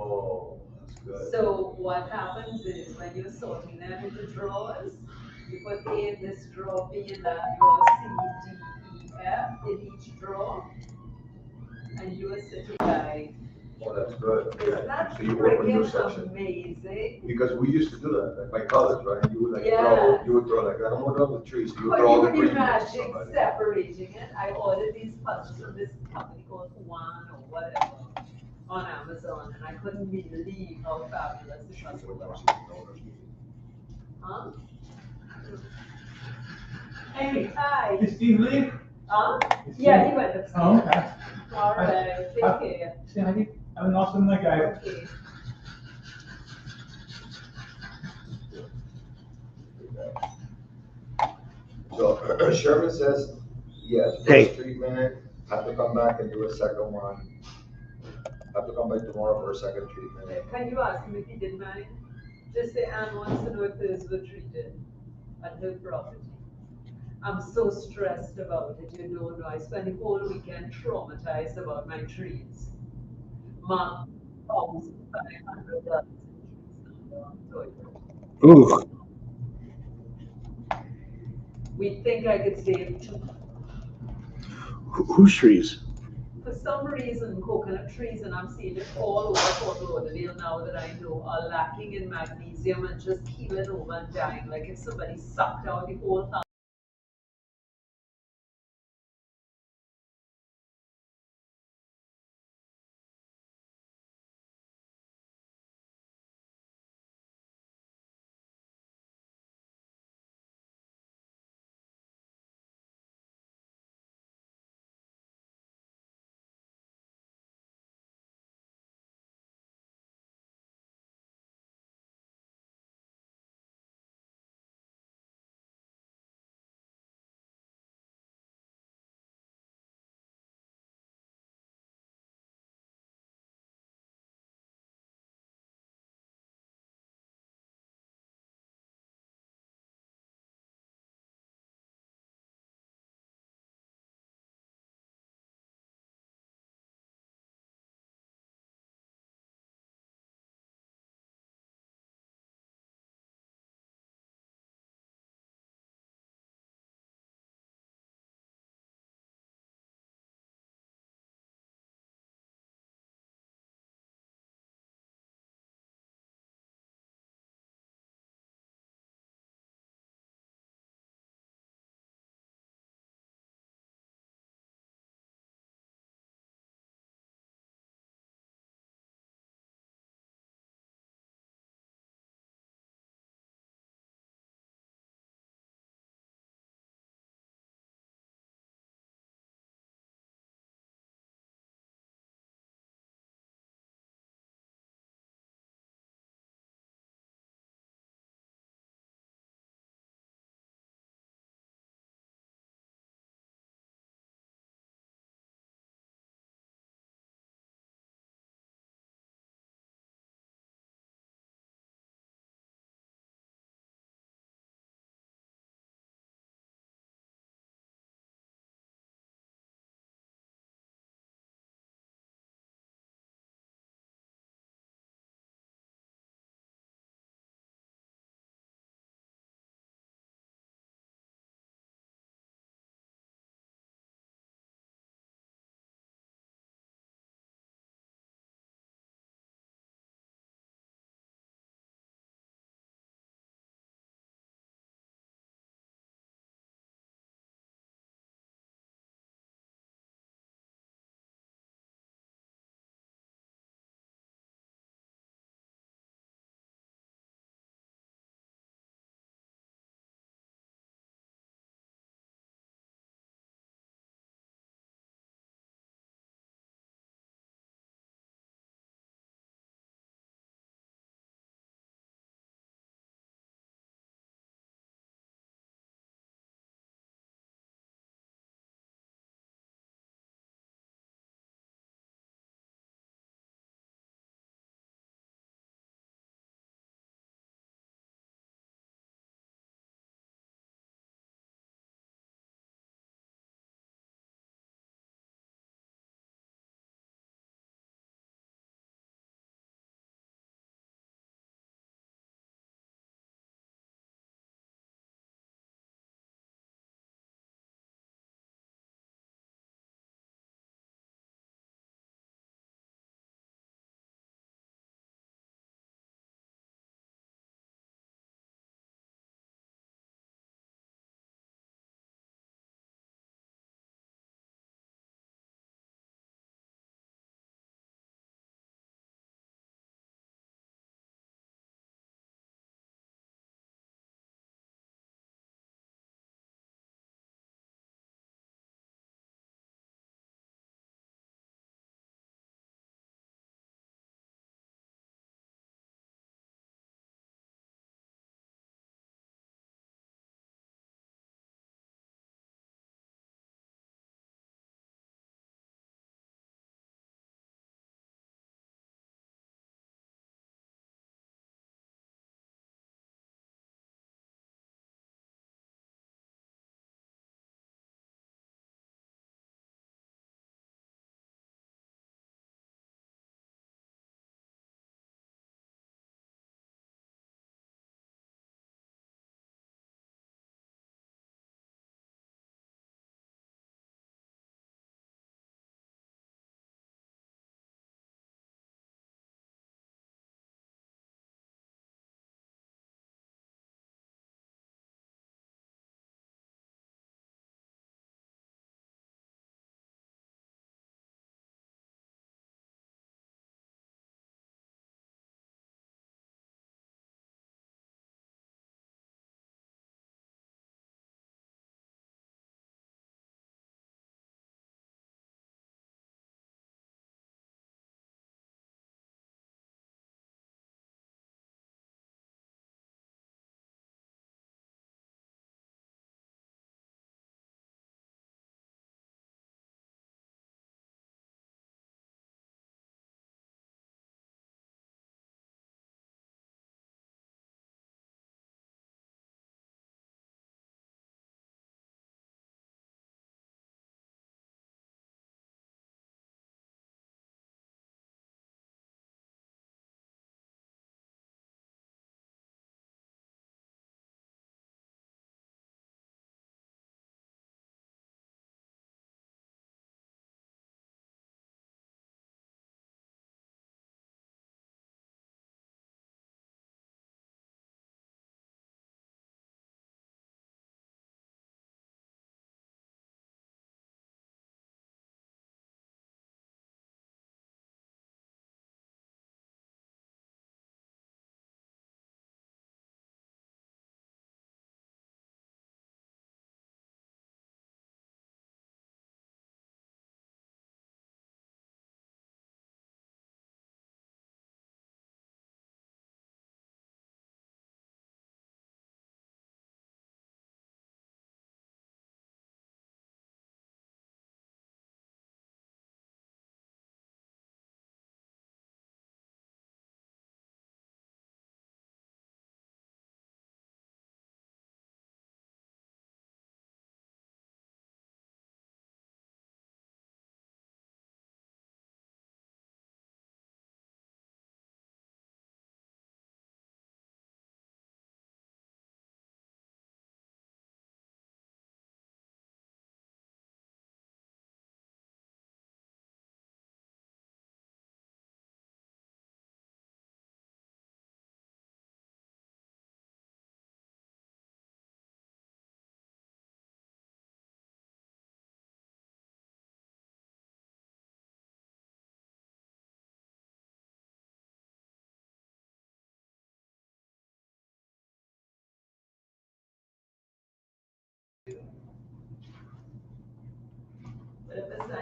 Oh, that's good. So what happens is when you're sorting them into drawers, you put A in this drawer, B in that drawer, C, D, E, F in each drawer, and you are sitting by. Oh, that's good. Isn't that So you work on your friggin' section. amazing? Because we used to do that, like my colors, right? You would like Yeah. you would throw like, I'm gonna throw the trees, so you would But throw all you the would green. imagine separating it. I ordered these puzzles from this company called Juan or whatever on Amazon, and I couldn't believe how fabulous the puzzle was. Huh? Hey, Hi. did Steve leave? Huh? Yeah, he went upstairs. Oh, okay. All right, take care. See, have an awesome night, guys. Okay. So Sherman says, yes, Hey. first treatment, have to come back and do a second one. Have to come back tomorrow for a second treatment. Can you ask him if he didn't mind? Just say Anne wants to know if those were treated at her property. I'm so stressed about it, you don't know. I spent the whole weekend traumatized about my trees. Mom, $1,500 in trees. Ooh. We think I could save two. Whose trees? For some reason, coconut trees, and I'm seeing it all over Fort Lauderdale now that I know, are lacking in magnesium and just keeling over and dying, like if somebody sucked out the whole house.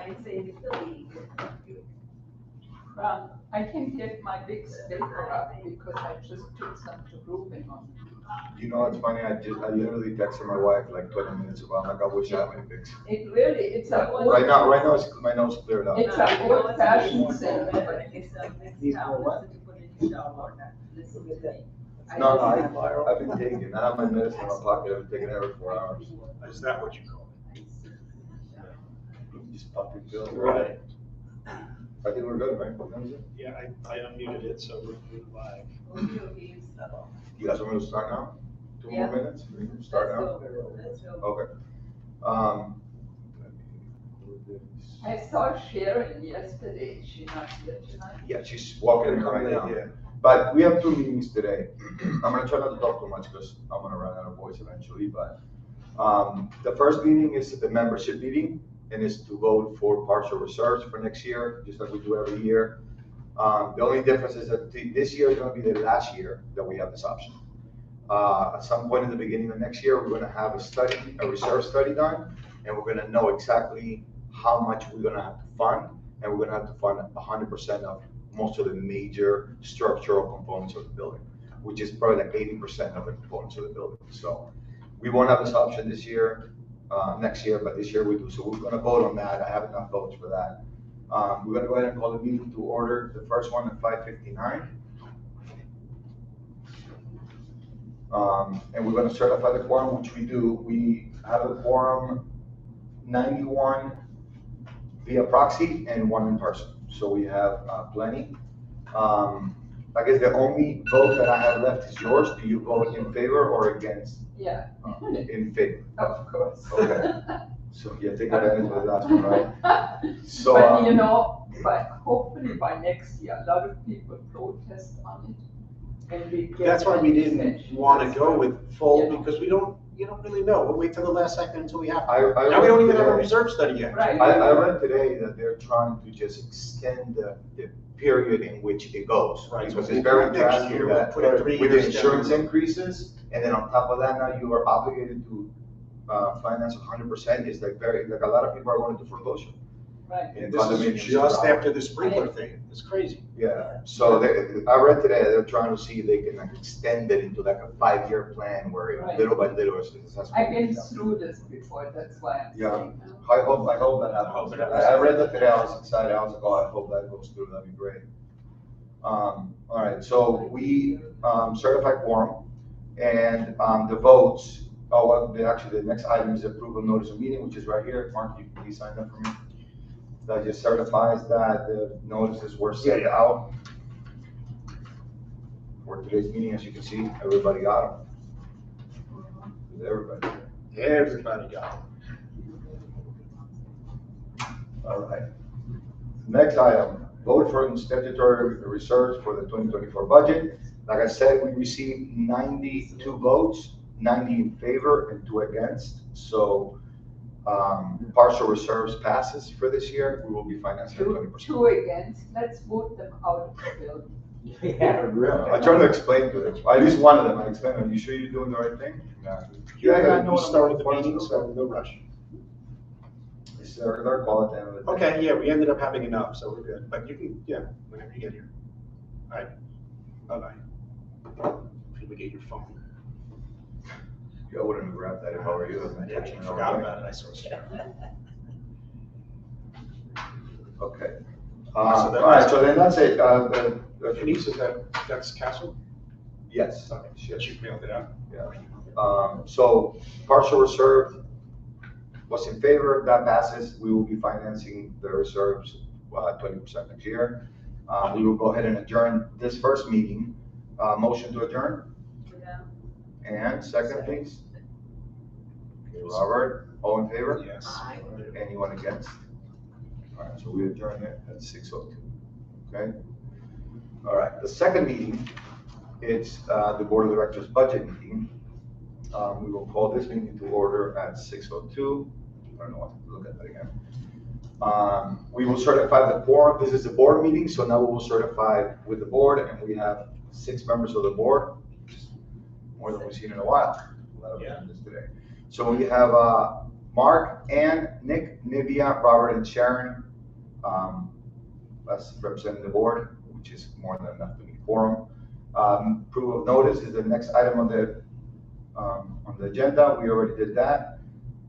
sign saying it's the league. I can get my big paper up because I just took some to grouping on. You know, it's funny, I literally texted my wife like 20 minutes ago, I'm like, I wish I had my fix. It really, it's a. Right now, my nose cleared up. It's a old fashioned thing, but It's a mixed These are tablet what? that you put in your shower. Listen to me. No, I've been taking, I have my medicine in my pocket, I've been taking it every 4 hours. Is that what you call it? Just puppy pill. Right. I think we're good, right? That was it? Yeah, I unmuted it, so we're live. Okay, so, You guys want me to start now? 2 more Yeah. minutes? We can start let's now? go, let's go. Okay. Let me do this. I saw Sharon yesterday, she not here tonight. Yeah, she's walking in right now. Yeah. But we have 2 meetings today. I'm gonna try not to talk too much because I'm gonna run out of voice eventually, but the first meeting is the membership meeting and is to vote for partial reserves for next year, just like we do every year. The only difference is that this year is gonna be the last year that we have this option. At some point in the beginning of next year, we're gonna have a reserve study done, and we're gonna know exactly how much we're gonna have to fund, and we're gonna have to fund 100% of most of the major structural components of the building, which is probably like 80% of the components of the building. So we won't have this option this year, next year, but this year we do. So we're gonna vote on that. I have enough votes for that. We're gonna go ahead and call the meeting to order. The first one at 5:59. And we're gonna certify the quorum, which we do. We have a quorum 91 via proxy and 1 in person. So we have plenty. I guess the only vote that I have left is yours. Do you vote in favor or against? Yeah, In favor. of course. Okay. So yeah, take advantage of the last one, right? So, But you know, but hopefully by next year, a lot of people protest on it. And we get. That's why we an didn't extension. want to go with full, Yeah. because you don't really know. We'll wait till the last second until we have to. I Now we don't read even have a today- reserve study yet. Right. I read today that they're trying to just extend the period in which it goes. Right, so Because we'll it's very put it next interesting year, that we'll put it 3 with the years down. insurance increases, and then on top of that, now you are obligated to finance 100%, is like a lot of people are going into foreclosure. Right. And this is Condominiums just are- after the sprinkler thing. It's crazy. Yeah, so I read today, they're trying to see if they can like extend it into like a 5-year plan where Right. little by little it's successful. I've been through this before, that's why I'm Yeah. saying. I hope that happens. I read that today, I was excited, I was like, oh, I hope that goes through, that'd be great. All right, so we certify quorum, and the votes, actually, the next item is approval notice of meeting, which is right here. Mark, you can please sign that for me. That just certifies that the notices were sent out for today's meeting. As you can see, everybody got them. Everybody. Everybody got All right. Next item, vote for statutory reserves for the 2024 budget. Like I said, we received 92 votes, 90 in favor and 2 against. So partial reserves passes for this year. We will be financing at 20%. Two against, let's vote them out of the building. Yeah, really. I try to explain to them, at least one of them, I explain, are you sure you're doing the right thing? it. Yeah, I We know. started the meeting, so no rush. It's their call at the end of the day. Okay, yeah, we ended up having enough, so we're good. But you can, yeah, whenever you get here. All right. Bye-bye. If you get your phone. Yeah, I wouldn't have grabbed that if I were you. Yeah, I forgot about it, I saw it. Okay. So All that- right, so then that's it. Denise, that's Castle? Yes. Okay, she mailed it out. Yeah. So partial reserve was in favor, that passes. We will be financing the reserves 20% next year. We will go ahead and adjourn this first meeting. Motion to adjourn, Yeah. and second, please. Okay, Robert, all in favor? Yes. Anyone against? All right, so we adjourn it at 6:02, okay? All right, the second meeting, it's the Board of Directors budget meeting. We will call this meeting to order at 6:02. I don't know what to look at that again. We will certify the quorum. This is the board meeting, so now we will certify with the board, and we have 6 members of the board, which is more than we've seen in a while. A lot of Yeah. members today. So we have Mark, Ann, Nick, Nivea, Robert, and Sharon, as representing the board, which is more than enough to be quorum. Approval of notice is the next item on the agenda. We already did that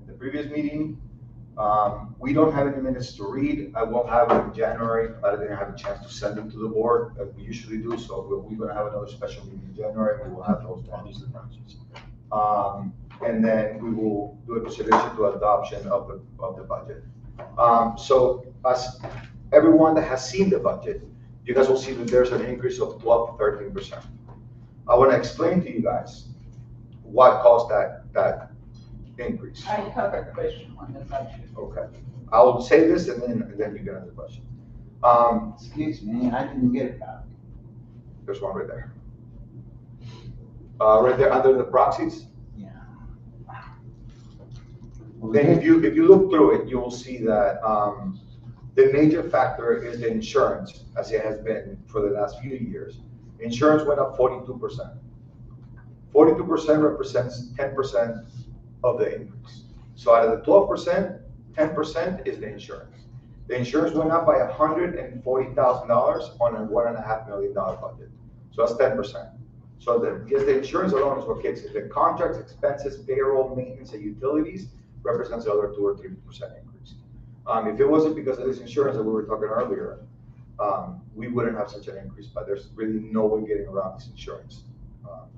in the previous meeting. We don't have any minutes to read. I will have it in January. I didn't have a chance to send them to the board as we usually do, so we're gonna have another special meeting in January. We will have those ones. And then we will do a consideration to adoption of the budget. So as everyone that has seen the budget, you guys will see that there's an increase of 12 to 13%. I want to explain to you guys what caused that increase. I have a question on the budget. Okay, I will say this and then you can ask the question. Excuse me, I didn't get a copy. There's one right there. Right there under the proxies. Yeah. Then if you look through it, you will see that the major factor is the insurance, as it has been for the last few years. Insurance went up 42%. 42% represents 10% of the increase. So out of the 12%, 10% is the insurance. The insurance went up by $140,000 on a $1.5 million budget. So that's 10%. So the insurance alone is what kicks it. The contracts, expenses, payroll, maintenance, and utilities represents the other 2 or 3% increase. If it wasn't because of this insurance that we were talking earlier, we wouldn't have such an increase, but there's really no way getting around this insurance.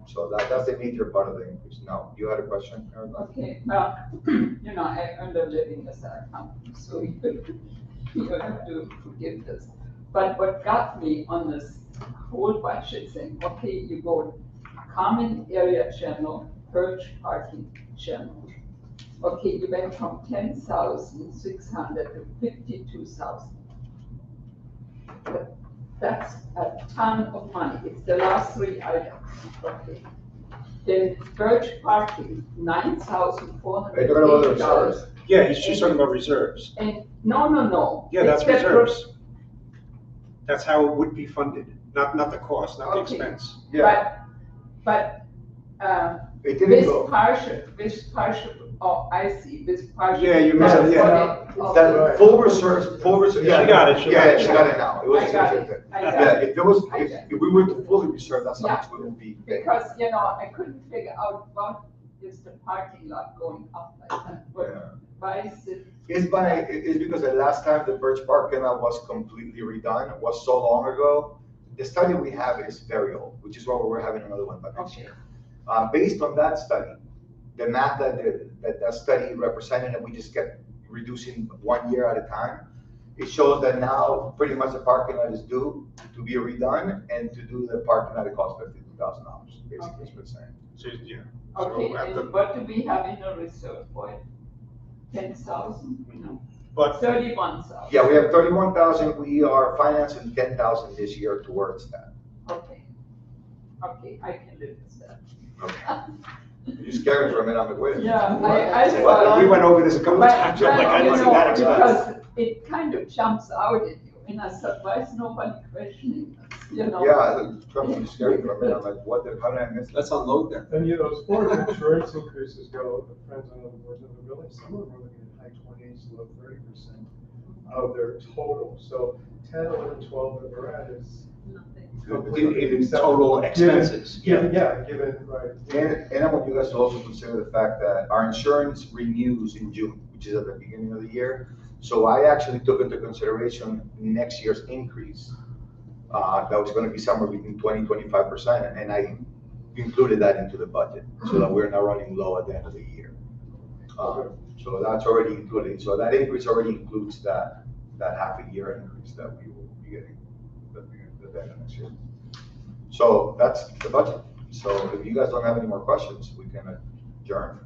So that's the major part of the increase. Now, you had a question, Erica? Okay, well, I earned a living as an accountant, so you have to forgive this. But what got me on this whole budget thing, okay, you go common area general, purge parking general. Okay, you went from 10,600 to 52,000. That's a ton of money. It's the last 3 items. Okay. Then purge parking, $9,480. Yeah, she's talking about reserves. And no. Yeah, that's It's separate. reserves. That's how it would be funded, not the cost, not the Okay. expense. Yeah, But, it didn't this go. partial, oh, I see, this partial. Yeah, you missed it, yeah. That full reserves, yeah. She got it, she got Yeah, it. she got it now. It was I got it. significant. I got Yeah, it. if we were to fully reserve, that's how much we would be paying. Because, I couldn't figure out what is the parking lot going up like that, Yeah. why is it? It's because the last time the Birch parking lot was completely redone, was so long ago. The study we have is very old, which is why we're having another one by next year. Based on that study, the math that study represented, and we just kept reducing 1 year at a time, it shows that now pretty much the parking lot is due to be redone, and to do the parking lot, it costs $52,000, basically, is what it's saying. So, yeah. Okay, So, and what do we have in the reserve for it? 10,000? No. But 31,000. Yeah, we have 31,000, we are financing 10,000 this year towards that. Okay, I can live with that. You scared for a minute, I'm like, wait. Yeah, What? we went over this a couple of times, I'm like, I didn't see that expense. Because it kind of jumps out at you, and I said, why is nobody questioning us, Yeah, Trump, you scared for a minute, I'm like, how did I miss that? Let's unload them. And as far as insurance increases go, the friends on other boards of the building, some of them are looking at high 20s, low 30% of their total. So 10, 11, 12, whatever we're at is completely In acceptable. total expenses, Given, right. And I want you guys to also consider the fact that our insurance renews in June, which is at the beginning of the year. So I actually took into consideration next year's increase. That was gonna be somewhere between 20-25%, and I included that into the budget, so that we're not running low at the end of the year. So that's already included, so that increase already includes that half a year increase that we will be getting at the end of next year. So that's the budget. So if you guys don't have any more questions, we can adjourn.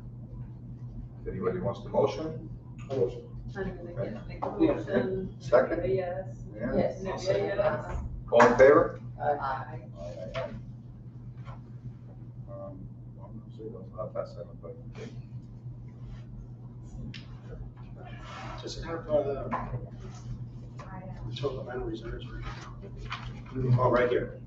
If anybody wants to motion? Motion. I'm gonna make a motion. Second? Yes. Yeah. Yes. Yes. All in favor? Aye. I'll pass that one, Does it have, the total amount of reserves? Oh, right here.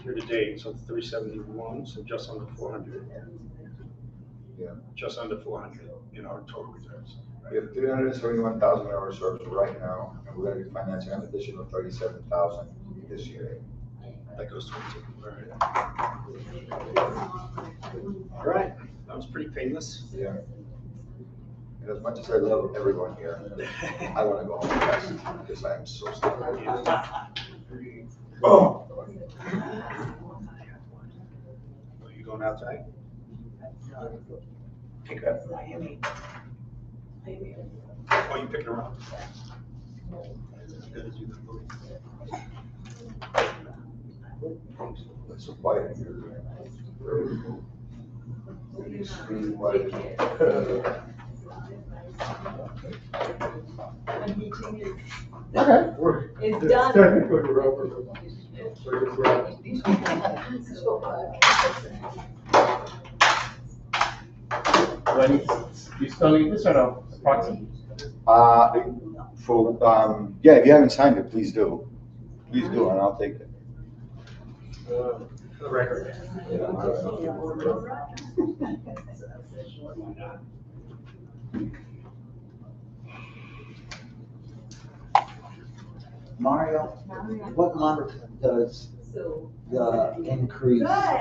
year to date, so 371, so just under 400. Yeah. Just under 400 in our total reserves. We have 371,000 in our reserves right now, and we're gonna be financing an additional 37,000 this year. That goes towards it. All right, that was pretty painless. Yeah. And as much as I love everyone here, I wanna go home fast, because I am so tired. Oh. Are you going outside? Pick up. Oh, you picking her up? It's so quiet in here. It's really quiet. Okay. We're- It's done. Technically, we're over. We're just, Do you still need this or no? Proxy? Yeah, if you haven't signed it, please do. Please do, and I'll take it. For the record. Mario, what month does So. the increase